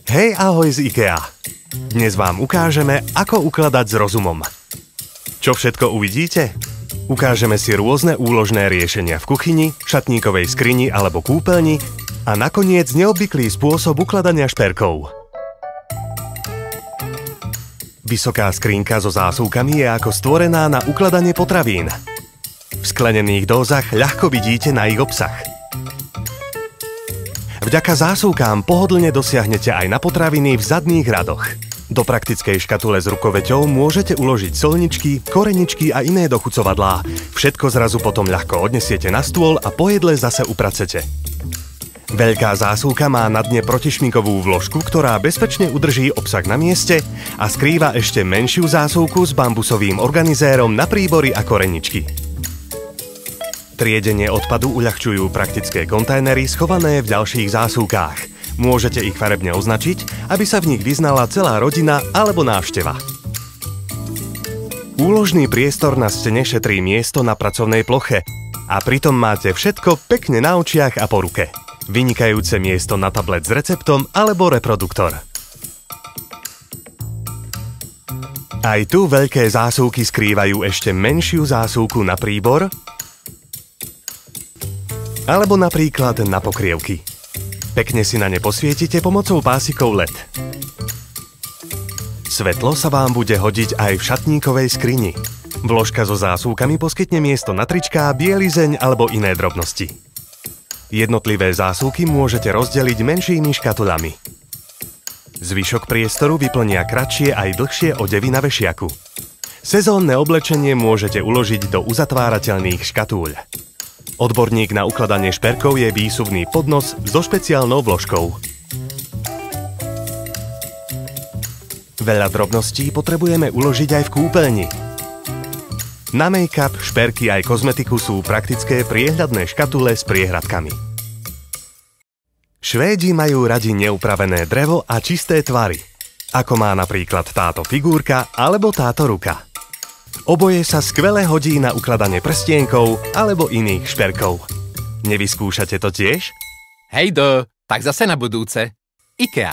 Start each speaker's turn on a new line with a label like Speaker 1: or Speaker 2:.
Speaker 1: Hej, ahoj z IKEA! Dnes vám ukážeme, ako ukladať s rozumom. Čo všetko uvidíte? Ukážeme si rôzne úložné riešenia v kuchyni, šatníkovej skrini alebo kúpeľni a nakoniec neobvyklý spôsob ukladania šperkov. Vysoká skrinka so zásuvkami je ako stvorená na ukladanie potravín. V sklenených dózach ľahko vidíte na ich obsah. Vďaka zásuvkám pohodlne dosiahnete aj na potraviny v zadných radoch. Do praktickej škatule s rukoveťou môžete uložiť solničky, koreničky a iné dochucovadlá. Všetko zrazu potom ľahko odnesiete na stôl a po jedle zase upracete. Veľká zásuvka má na dne protišmikovú vložku, ktorá bezpečne udrží obsah na mieste a skrýva ešte menšiu zásuvku s bambusovým organizérom na príbory a koreničky. Triedenie odpadu uľahčujú praktické kontajnery schované v ďalších zásuvkách. Môžete ich farebne označiť, aby sa v nich vyznala celá rodina alebo návšteva. Úložný priestor na stene šetrí miesto na pracovnej ploche a pritom máte všetko pekne na očiach a po ruke. Vynikajúce miesto na tablet s receptom alebo reproduktor. Aj tu veľké zásuvky skrývajú ešte menšiu zásuvku na príbor alebo napríklad na pokrievky. Pekne si na ne posvietite pomocou pásikov LED. Svetlo sa vám bude hodiť aj v šatníkovej skrini. Vložka so zásuvkami poskytne miesto na tričká, bielizeň alebo iné drobnosti. Jednotlivé zásuvky môžete rozdeliť menšími škatulami. Zvyšok priestoru vyplnia kratšie aj dlhšie odevy na vešiaku. Sezónne oblečenie môžete uložiť do uzatvárateľných škatúľ. Odborník na ukladanie šperkov je výsuvný podnos so špeciálnou vložkou. Veľa drobností potrebujeme uložiť aj v kúpeľni. Na make-up, šperky aj kozmetiku sú praktické priehľadné škatule s priehradkami. Švédi majú radi neupravené drevo a čisté tvary, ako má napríklad táto figurka alebo táto ruka. Oboje sa skvele hodí na ukladanie prstienkov alebo iných šperkov. Nevyskúšate to tiež?
Speaker 2: Tak zase na budúce. IKEA.